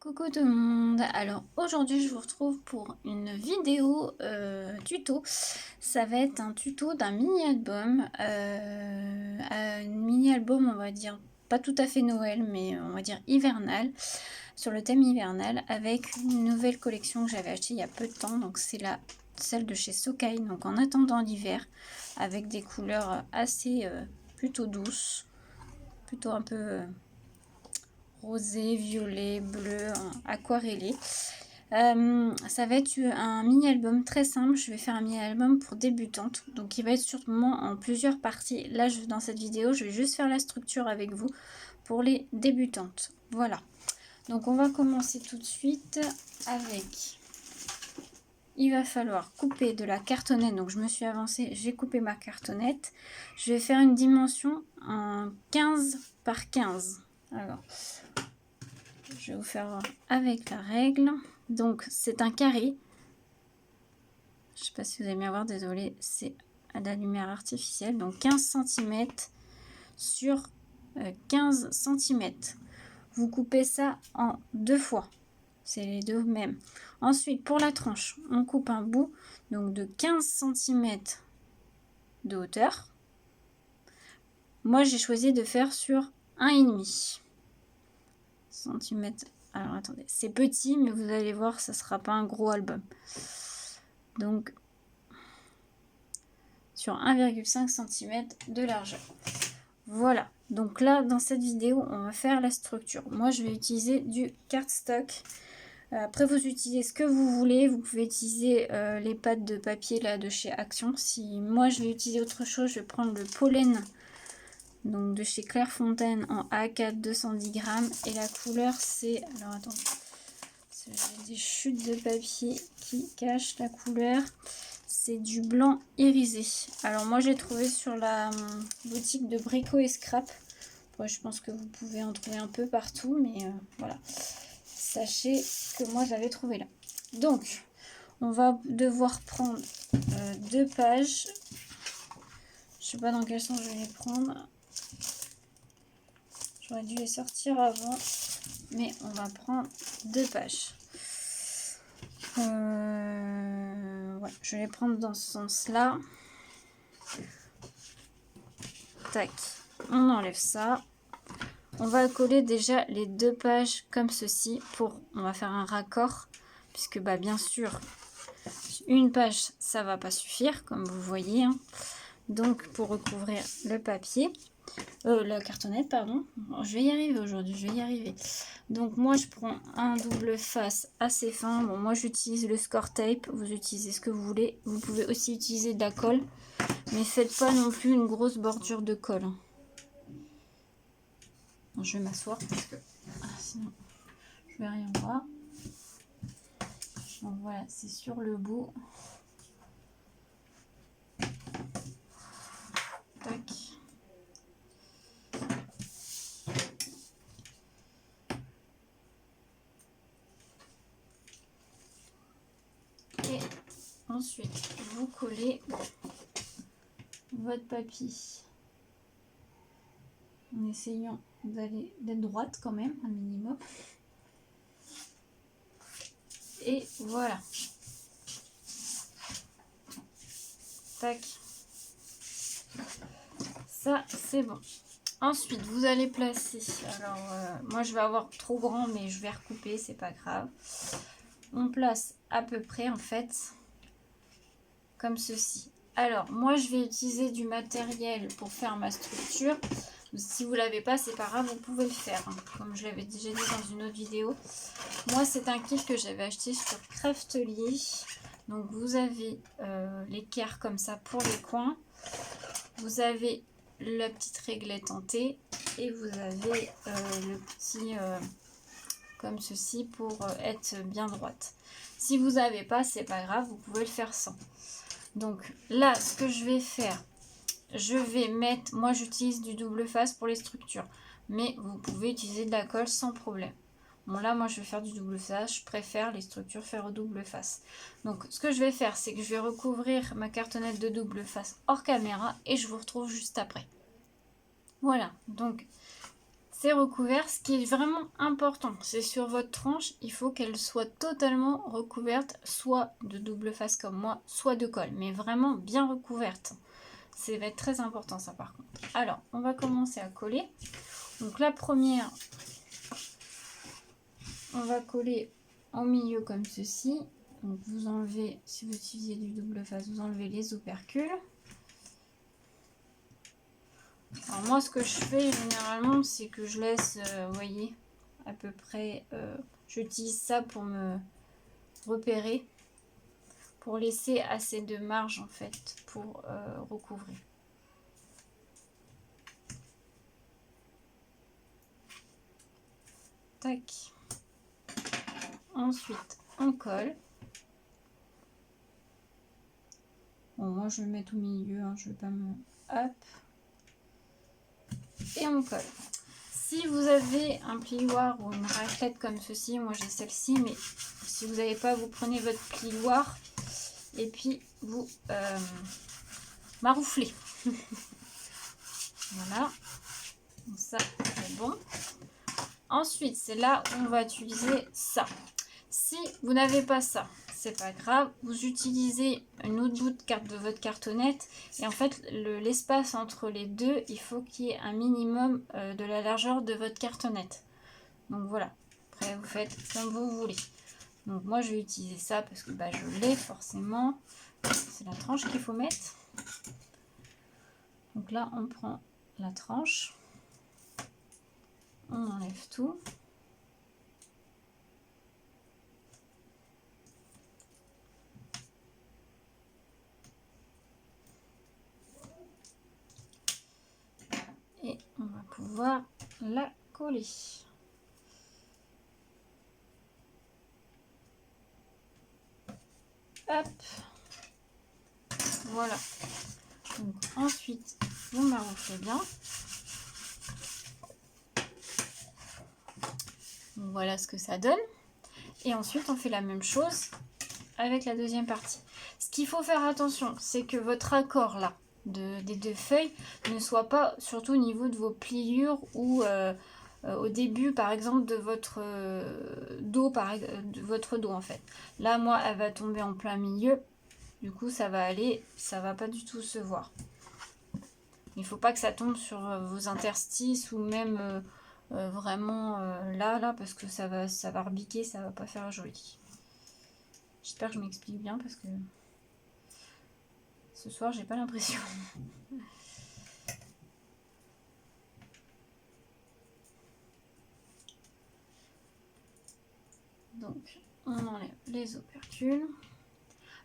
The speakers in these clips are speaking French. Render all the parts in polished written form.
Coucou tout le monde, alors aujourd'hui je vous retrouve pour une vidéo tuto. Ça va être un tuto d'un mini-album, un mini-album on va dire pas tout à fait Noël mais on va dire hivernal, sur le thème hivernal avec une nouvelle collection que j'avais achetée il y a peu de temps. Donc c'est celle de chez Socai, donc en attendant l'hiver, avec des couleurs assez plutôt douces, plutôt un peu rosé, violet, bleu, aquarellé. Ça va être un mini-album très simple. Je vais faire un mini-album pour débutantes. Donc il va être sûrement en plusieurs parties. Là, dans cette vidéo, je vais juste faire la structure avec vous pour les débutantes. Voilà. Donc on va commencer tout de suite avec... Il va falloir couper de la cartonnette. Donc je me suis avancée, j'ai coupé ma cartonnette. Je vais faire une dimension en 15 par 15. Alors... je vais vous faire avec la règle. Donc c'est un carré. Je sais pas si vous allez bien voir, désolé, c'est à la lumière artificielle. Donc 15 cm sur 15 cm. Vous coupez ça en deux fois. C'est les deux mêmes. Ensuite, pour la tranche, on coupe un bout donc de 15 cm de hauteur. Moi, j'ai choisi de faire sur 1,5 cm. Alors attendez, c'est petit, mais vous allez voir, ça sera pas un gros album. Donc sur 1,5 cm de largeur. Voilà, donc là dans cette vidéo on va faire la structure. Moi je vais utiliser du cardstock. Après vous utilisez ce que vous voulez, vous pouvez utiliser les pâtes de papier là de chez Action. Si moi je vais utiliser autre chose, je vais prendre le pollen donc de chez Clairefontaine en A4 210 grammes et la couleur c'est, alors attendez, j'ai des chutes de papier qui cachent la couleur. C'est du blanc irisé. Alors moi j'ai trouvé sur la boutique de Brico et Scrap. Ouais, je pense que vous pouvez en trouver un peu partout, mais voilà. Sachez que moi j'avais trouvé là. Donc on va devoir prendre deux pages. Je sais pas dans quel sens je vais les prendre. J'aurais dû les sortir avant, mais on va prendre deux pages. Ouais, je vais les prendre dans ce sens-là. Tac, on enlève ça. On va coller déjà les deux pages comme ceci pour, on va faire un raccord puisque bah bien sûr une page ça va pas suffire comme vous voyez, hein. Donc pour recouvrir le papier, la cartonnette pardon, je vais y arriver aujourd'hui, je vais y arriver. Donc moi je prends un double face assez fin. Bon moi j'utilise le score tape, vous utilisez ce que vous voulez. Vous pouvez aussi utiliser de la colle, mais faites pas non plus une grosse bordure de colle. Bon, je vais m'asseoir parce que sinon je vais rien voir. Donc voilà, c'est sur le bout. Tac. Et ensuite, vous collez votre papier en essayant d'être droite quand même, un minimum. Et voilà. Tac. Ça, c'est bon. Ensuite, vous allez placer. Alors, moi, je vais avoir trop grand, mais je vais recouper, c'est pas grave. On place à peu près, en fait, comme ceci. Alors, moi, je vais utiliser du matériel pour faire ma structure. Si vous l'avez pas, c'est pas grave, vous pouvez le faire. Hein, comme je l'avais déjà dit dans une autre vidéo. Moi, c'est un kit que j'avais acheté sur Craftelier. Donc, vous avez l'équerre comme ça pour les coins. Vous avez la petite réglette en T. Et vous avez le petit comme ceci pour être bien droite. Si vous n'avez pas, c'est pas grave, vous pouvez le faire sans. Donc là, ce que je vais faire, je vais mettre, moi j'utilise du double face pour les structures, mais vous pouvez utiliser de la colle sans problème. Bon là, moi je vais faire du double face, je préfère les structures faire au double face. Donc ce que je vais faire, c'est que je vais recouvrir ma cartonnette de double face hors caméra et je vous retrouve juste après. Voilà, donc c'est recouvert. Ce qui est vraiment important, c'est sur votre tranche, il faut qu'elle soit totalement recouverte, soit de double face comme moi, soit de colle, mais vraiment bien recouverte. Ça va être très important ça par contre. Alors, on va commencer à coller. Donc la première, on va coller en milieu comme ceci. Donc vous enlevez, si vous utilisez du double face, vous enlevez les opercules. Alors moi ce que je fais généralement c'est que je laisse, vous voyez, à peu près, j'utilise ça pour me repérer, pour laisser assez de marge en fait pour recouvrir. Tac. Ensuite on colle. Bon moi je vais le mettre au milieu, hein, je vais pas me... Hop. Et on colle. Si vous avez un plioir ou une raclette comme ceci, moi j'ai celle-ci, mais si vous n'avez pas, vous prenez votre plioir et puis vous marouflez. Voilà, donc ça c'est bon. Ensuite, c'est là où on va utiliser ça. Si vous n'avez pas ça, c'est pas grave, vous utilisez une autre bout de votre cartonnette et en fait l'espace entre les deux, il faut qu'il y ait un minimum de la largeur de votre cartonnette. Donc voilà, après vous faites comme vous voulez. Donc moi je vais utiliser ça parce que je l'ai forcément, c'est la tranche qu'il faut mettre. Donc là on prend la tranche, on enlève tout. Et on va pouvoir la coller. Hop. Voilà. Donc ensuite, vous marouflez bien. Donc, voilà ce que ça donne. Et ensuite, on fait la même chose avec la deuxième partie. Ce qu'il faut faire attention, c'est que votre accord là, des deux feuilles, ne soit pas surtout au niveau de vos pliures ou au début par exemple de votre dos, de votre dos en fait. Là moi elle va tomber en plein milieu, du coup ça va aller, ça va pas du tout se voir. Il faut pas que ça tombe sur vos interstices ou même vraiment là parce que ça va rebiquer, ça va pas faire joli. J'espère que je m'explique bien parce que ce soir j'ai pas l'impression. Donc on enlève les opercules.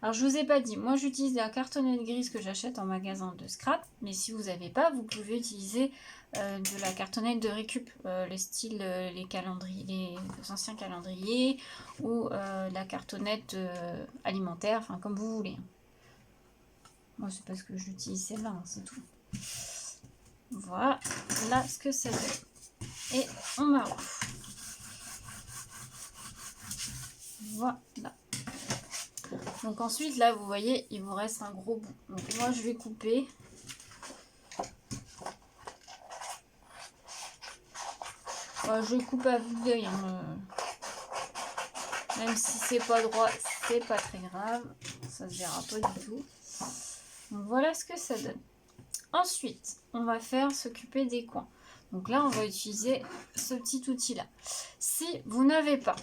Alors je vous ai pas dit, moi j'utilise la cartonnette grise que j'achète en magasin de scrap, mais si vous n'avez pas, vous pouvez utiliser de la cartonnette de récup, les styles, les calendriers, les anciens calendriers, ou la cartonnette alimentaire, enfin comme vous voulez. Moi c'est parce que j'utilise celle-là, hein, c'est tout. Voilà ce que ça donne. Et on maroufle. Voilà. Donc ensuite là vous voyez il vous reste un gros bout. Donc moi je vais couper. Je coupe à vue d'œil. Hein. Même si c'est pas droit, c'est pas très grave. Ça se verra pas du tout. Donc voilà ce que ça donne. Ensuite, on va faire s'occuper des coins. Donc là, on va utiliser ce petit outil-là. Si vous n'avez pas,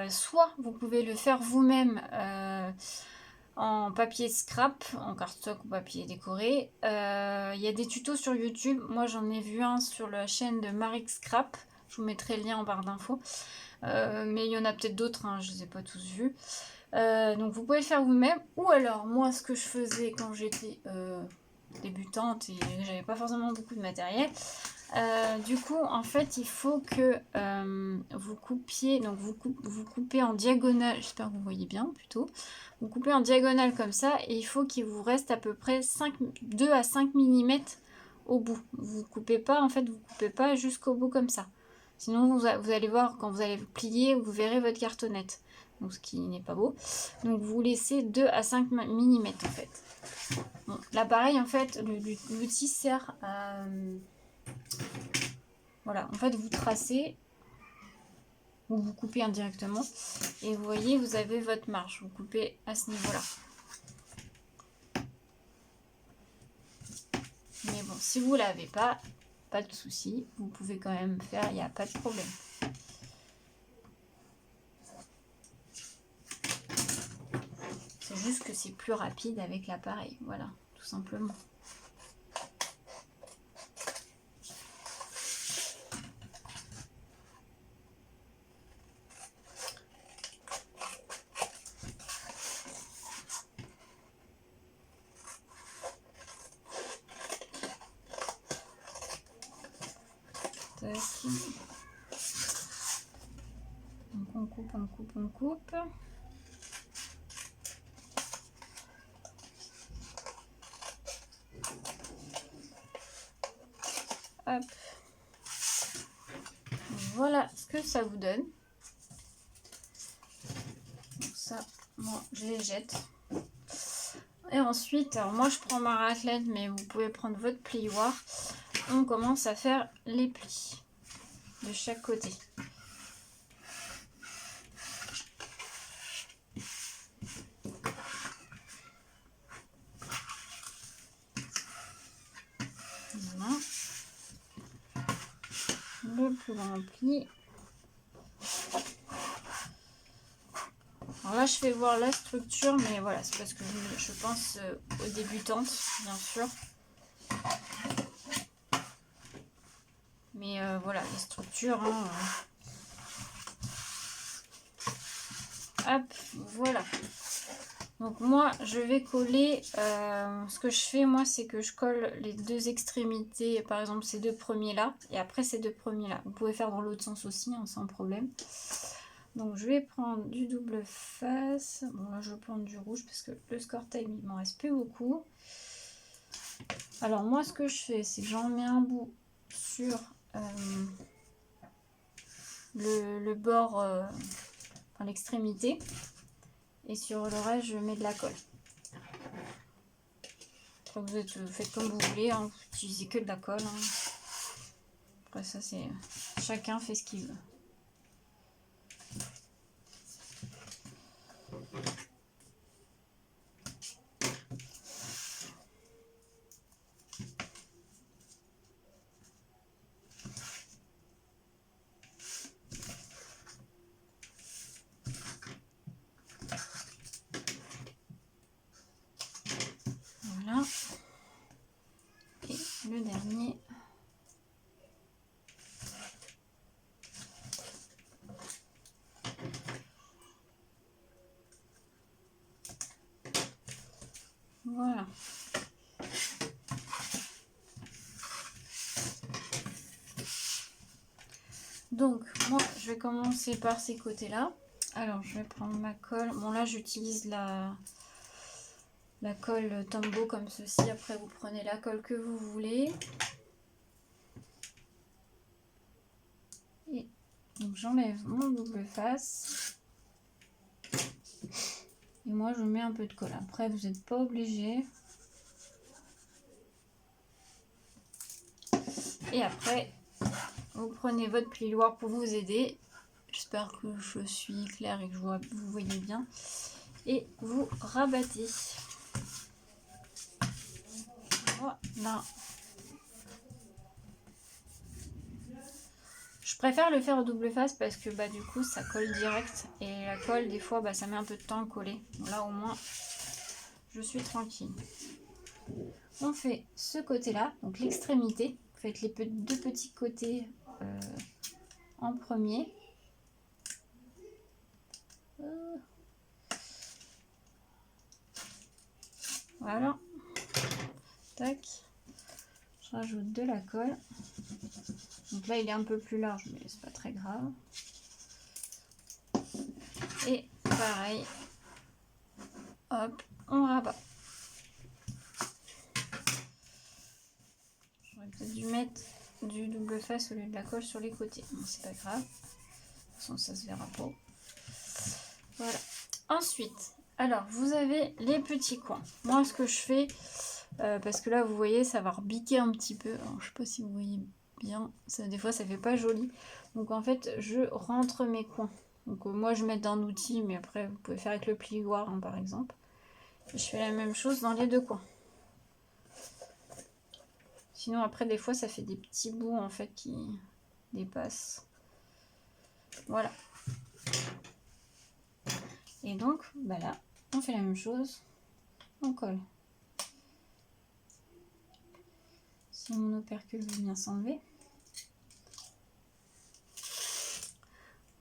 soit vous pouvez le faire vous-même en papier scrap, en cardstock ou papier décoré. Il y a des tutos sur YouTube. Moi, j'en ai vu un sur la chaîne de Marie Scrap. Je vous mettrai le lien en barre d'infos. Mais il y en a peut-être d'autres, hein, je ne les ai pas tous vus. Donc vous pouvez le faire vous-même. Ou alors, moi, ce que je faisais quand j'étais débutante et j'avais pas forcément beaucoup de matériel. Du coup, en fait, il faut que vous coupiez, donc vous coupez en diagonale, j'espère que vous voyez bien plutôt. Vous coupez en diagonale comme ça et il faut qu'il vous reste à peu près 2 à 5 mm au bout. Vous coupez pas, en fait, vous coupez pas jusqu'au bout comme ça. Sinon, vous allez voir, quand vous allez plier, vous verrez votre cartonnette. Donc, ce qui n'est pas beau. Donc, vous laissez 2 à 5 mm en fait. Bon, là, pareil, en fait, l'outil sert Voilà, en fait vous tracez ou vous coupez indirectement et vous voyez vous avez votre marge, vous coupez à ce niveau là. Mais bon, si vous l'avez pas de souci, vous pouvez quand même faire, il n'y a pas de problème. C'est juste que c'est plus rapide avec l'appareil, voilà, tout simplement. Donc on coupe, on coupe, on coupe. Hop. Voilà ce que ça vous donne. Donc ça, moi je les jette. Et ensuite, alors moi je prends ma raclette, mais vous pouvez prendre votre plioir. On commence à faire les plis de chaque côté. Voilà. Le plus grand pli. Alors là, je fais voir la structure, mais voilà, c'est parce que je pense aux débutantes, bien sûr. Mais voilà, les structures. Hein, hop, voilà. Donc moi, je vais coller. Ce que je fais, moi, c'est que je colle les deux extrémités. Par exemple, ces deux premiers-là. Et après, ces deux premiers-là. Vous pouvez faire dans l'autre sens aussi, hein, sans problème. Donc je vais prendre du double face. Bon là je vais prendre du rouge parce que le score time il m'en reste plus beaucoup. Alors moi ce que je fais c'est que j'en mets un bout sur le bord, enfin, l'extrémité. Et sur le reste je mets de la colle. Après vous faites comme vous voulez, hein, vous utilisez que de la colle. Hein. Après ça c'est chacun fait ce qu'il veut. Voilà. Et le dernier. Voilà. Donc, moi, je vais commencer par ces côtés-là. Alors, je vais prendre ma colle. Bon, là, j'utilise la colle Tombow comme ceci. Après, vous prenez la colle que vous voulez. Et donc, j'enlève mon double face. Et moi, je mets un peu de colle. Après, vous n'êtes pas obligé. Et après, vous prenez votre plioir pour vous aider. J'espère que je suis claire et que vous voyez bien. Et vous rabattez. Voilà. Je préfère le faire au double face parce que bah, du coup ça colle direct. Et la colle des fois bah, ça met un peu de temps à coller. Donc là au moins je suis tranquille. On fait ce côté là, donc l'extrémité. Vous faites les deux petits côtés en premier. Voilà. Tac. Je rajoute de la colle. Donc là il est un peu plus large mais c'est pas très grave. Et pareil. Hop, on rabat. J'aurais peut-être dû mettre du double face au lieu de la colle sur les côtés. Bon, c'est pas grave. De toute façon ça se verra pas. Voilà. Ensuite, alors vous avez les petits coins. Moi ce que je fais, parce que là vous voyez ça va rebiquer un petit peu. Alors, je sais pas si vous voyez bien. Ça, des fois ça fait pas joli. Donc en fait je rentre mes coins. Donc moi je mets d'un outil, mais après vous pouvez faire avec le plioir hein, par exemple. Je fais la même chose dans les deux coins. Sinon après des fois ça fait des petits bouts en fait qui dépassent. Voilà. Et donc bah là on fait la même chose. On colle. Si mon opercule veut bien s'enlever.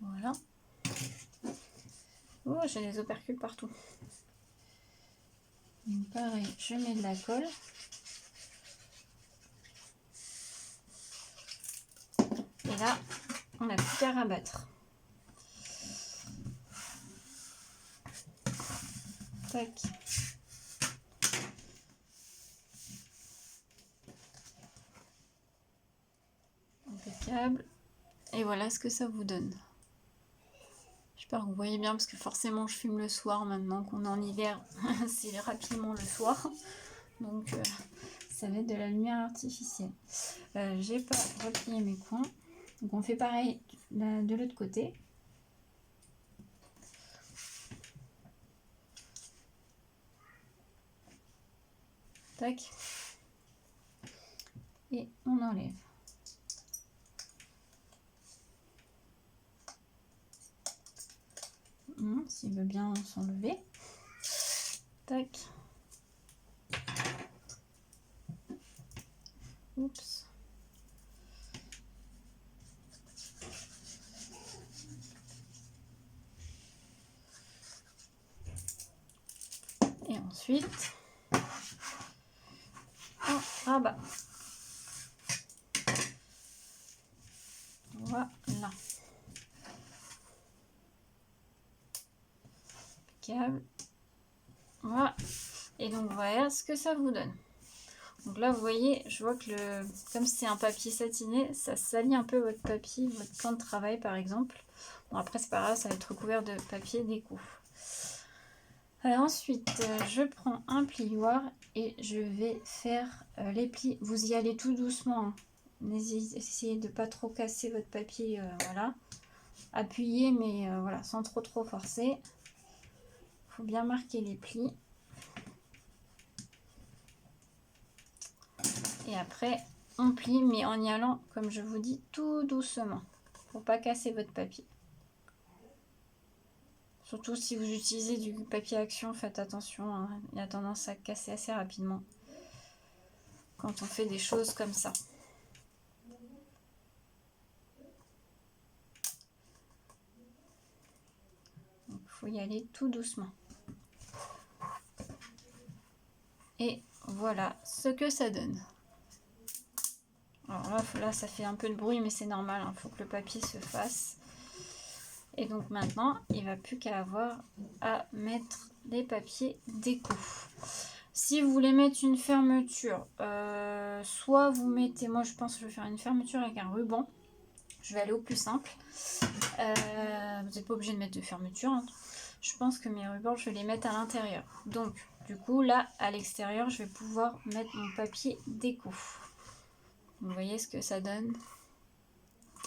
Voilà. Oh, j'ai des opercules partout. Donc pareil, je mets de la colle. Et là, on n'a plus qu'à rabattre. Tac. Impeccable. Et voilà ce que ça vous donne. J'espère que vous voyez bien parce que forcément je filme le soir maintenant qu'on est en hiver. C'est rapidement le soir. Donc ça va être de la lumière artificielle. J'ai pas replié mes coins. Donc on fait pareil de l'autre côté. Tac. Et on enlève. S'il veut bien s'enlever. Tac. Oups. Et ensuite, on rabat. Voilà. Impeccable. Voilà. Et donc voilà ce que ça vous donne. Donc là vous voyez, je vois que comme c'est un papier satiné, ça salit un peu votre papier, votre plan de travail par exemple. Bon après c'est pas grave, ça va être recouvert de papier déco. Ensuite je prends un plioir et je vais faire les plis. Vous y allez tout doucement, hein. Essayez de pas trop casser votre papier, voilà. Appuyez mais voilà, sans trop forcer. Faut bien marquer les plis. Et après, on plie, mais en y allant, comme je vous dis, tout doucement. Pour pas casser votre papier. Surtout si vous utilisez du papier action, faites attention. Hein. Il a tendance à casser assez rapidement. Quand on fait des choses comme ça. Donc, il faut y aller tout doucement. Et voilà ce que ça donne. Alors là, ça fait un peu de bruit, mais c'est normal. Il faut que le papier se fasse. Et donc maintenant, il ne va plus qu'à avoir à mettre les papiers déco. Si vous voulez mettre une fermeture, soit vous mettez, moi je pense que je vais faire une fermeture avec un ruban. Je vais aller au plus simple. Vous n'êtes pas obligé de mettre de fermeture. Hein. Je pense que mes rubans, je vais les mettre à l'intérieur. Donc du coup là, à l'extérieur, je vais pouvoir mettre mon papier déco. Vous voyez ce que ça donne?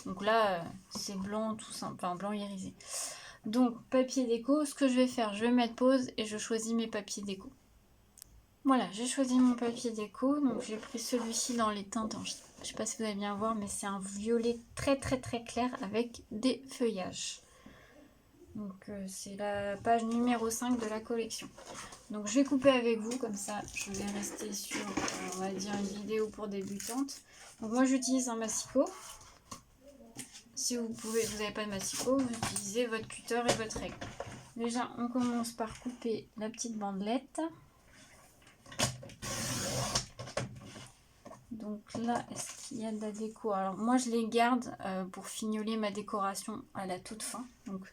Donc là, c'est blanc tout simple, enfin blanc irisé. Donc papier déco, ce que je vais faire, je vais mettre pause et je choisis mes papiers déco. Voilà, j'ai choisi mon papier déco, donc j'ai pris celui-ci dans les teintes, je ne sais pas si vous allez bien voir, mais c'est un violet très clair avec des feuillages. Donc c'est la page numéro 5 de la collection. Donc je vais couper avec vous, comme ça je vais rester sur, on va dire, une vidéo pour débutantes. Donc moi j'utilise un massicot. Si vous n'avez pas de massicot, vous utilisez votre cutter et votre règle. Déjà, on commence par couper la petite bandelette. Donc là, est-ce qu'il y a de la déco? Alors moi, je les garde pour fignoler ma décoration à la toute fin. Donc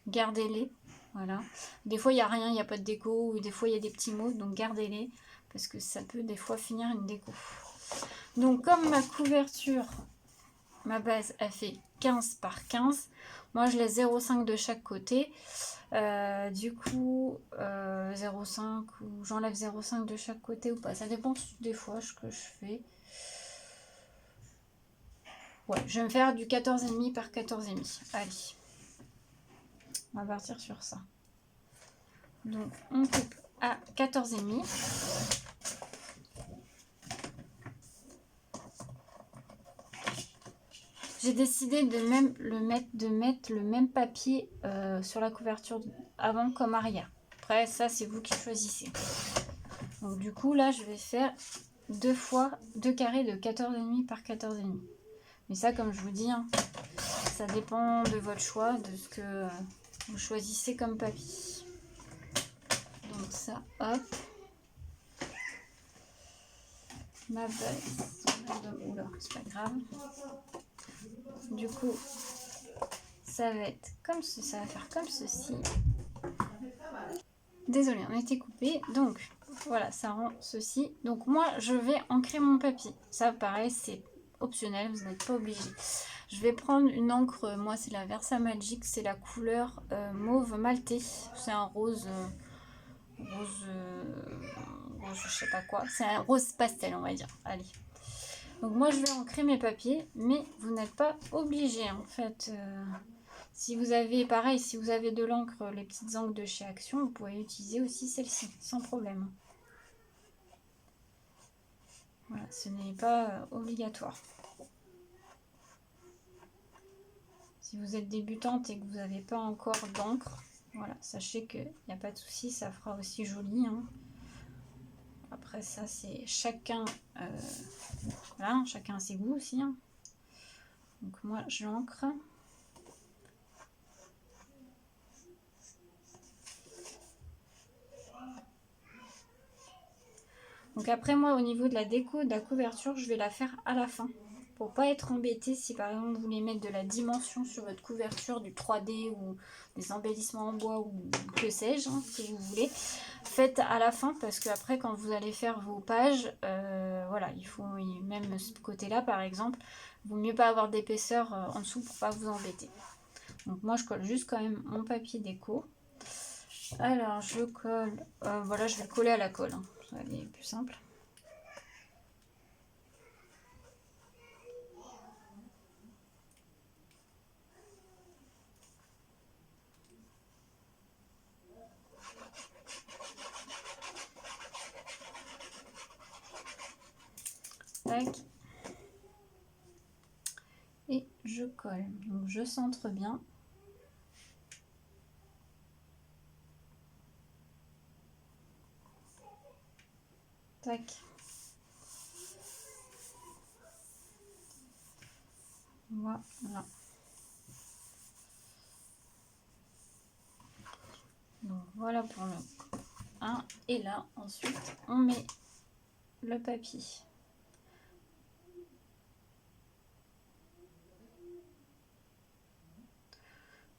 gardez-les. Voilà. Des fois, il n'y a rien, il n'y a pas de déco. Ou des fois, il y a des petits mots. Donc gardez-les. Parce que ça peut des fois finir une déco. Donc comme ma couverture, ma base a fait 15 par 15. Moi, je laisse 0,5 de chaque côté. Du coup, 0,5 ou j'enlève 0,5 de chaque côté ou pas. Ça dépend des fois ce que je fais. Ouais, je vais me faire du 14,5 par 14,5. Allez. On va partir sur ça. Donc, on coupe à 14,5. J'ai décidé de mettre le même papier sur la couverture avant comme arrière. Après, ça, c'est vous qui choisissez. Donc, du coup, là, je vais faire 2 fois 2 carrés de 14,5 par 14,5. Mais ça, comme je vous dis, hein, ça dépend de votre choix, de ce que vous choisissez comme papier. Donc ça, hop. Ma base. Oula, c'est pas grave. Du coup, ça va être comme ça, ça va faire comme ceci. Désolée, on était coupé. Donc, voilà, ça rend ceci. Donc moi, je vais ancrer mon papier. Ça, pareil, c'est optionnel, vous n'êtes pas obligé. Je vais prendre une encre, moi c'est la Versamagic, c'est la couleur mauve maltais. C'est un rose, rose, je sais pas quoi. C'est un rose pastel, on va dire. Allez. Donc moi je vais ancrer mes papiers, mais vous n'êtes pas obligé en fait. Si vous avez, pareil, si vous avez de l'encre, les petites encres de chez Action, vous pouvez utiliser aussi celle-ci, sans problème. Voilà, ce n'est pas obligatoire. Si vous êtes débutante et que vous n'avez pas encore d'encre, voilà, sachez qu'il n'y a pas de souci, ça fera aussi joli. Hein. Après ça, c'est chacun, voilà, chacun a ses goûts aussi. Hein. Donc moi, j'encre. Donc après moi, au niveau de la déco, de la couverture, je vais la faire à la fin. Pour pas être embêté, si par exemple vous voulez mettre de la dimension sur votre couverture, du 3D ou des embellissements en bois ou que sais-je, hein, si vous voulez, faites à la fin parce que après quand vous allez faire vos pages, voilà, il faut même ce côté-là par exemple, il vaut mieux pas avoir d'épaisseur en dessous pour pas vous embêter. Donc moi je colle juste quand même mon papier déco. Alors je colle, voilà, je vais le coller à la colle, hein. Ça va aller plus simple. Tac. Et je colle. Donc je centre bien. Tac. Voilà. Donc voilà pour le 1. Et là, ensuite, on met le papier.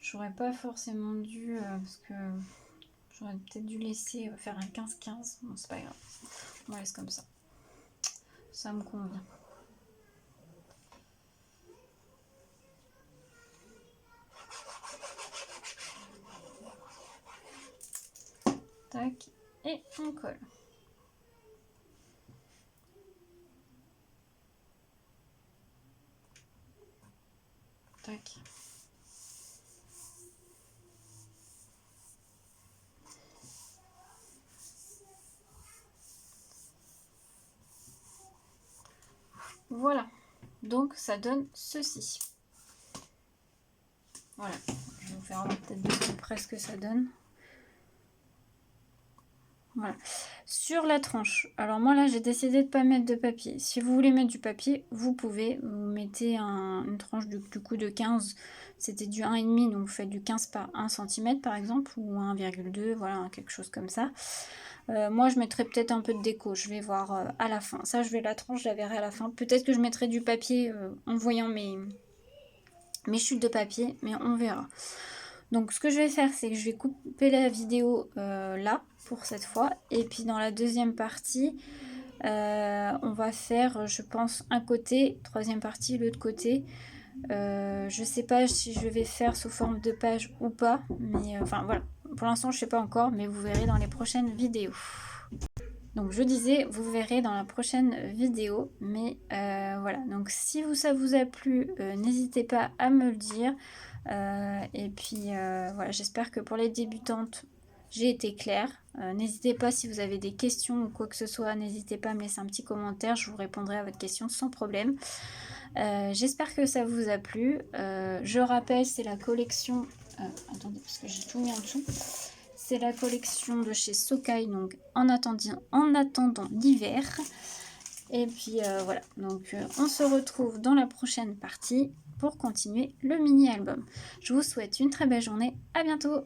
J'aurais pas forcément dû, parce que j'aurais peut-être dû laisser faire un 15-15. Bon, c'est pas grave. On laisse comme ça. Ça me convient. Tac. Et on colle. Tac. Voilà. Donc ça donne ceci. Voilà. Je vais vous faire peut-être de plus près ce que ça donne. Voilà. Sur la tranche, alors moi là j'ai décidé de ne pas mettre de papier. Si vous voulez mettre du papier, vous pouvez. Vous mettez une tranche du coup de 15, c'était du 1,5, donc vous faites du 15 par 1 cm par exemple, ou 1,2, voilà, quelque chose comme ça. Moi je mettrai peut-être un peu de déco, je vais voir à la fin. Ça, la tranche, je la verrai à la fin. Peut-être que je mettrai du papier en voyant mes chutes de papier, mais on verra. Donc ce que je vais faire, c'est que je vais couper la vidéo là pour cette fois, et puis dans la deuxième partie on va faire, je pense, un côté, troisième partie l'autre côté. Je sais pas si je vais faire sous forme de page ou pas, mais enfin voilà, pour l'instant je sais pas encore, mais vous verrez dans les prochaines vidéos. Donc je disais, vous verrez dans la prochaine vidéo, mais voilà. Donc si ça vous a plu, n'hésitez pas à me le dire. Et puis voilà, j'espère que pour les débutantes, j'ai été claire. N'hésitez pas si vous avez des questions ou quoi que ce soit, n'hésitez pas à me laisser un petit commentaire, je vous répondrai à votre question sans problème. J'espère que ça vous a plu. Je rappelle, c'est la collection... attendez, parce que j'ai tout mis en dessous. C'est la collection de chez Socai, donc en attendant l'hiver. Et puis voilà, donc on se retrouve dans la prochaine partie pour continuer le mini-album. Je vous souhaite une très belle journée, à bientôt!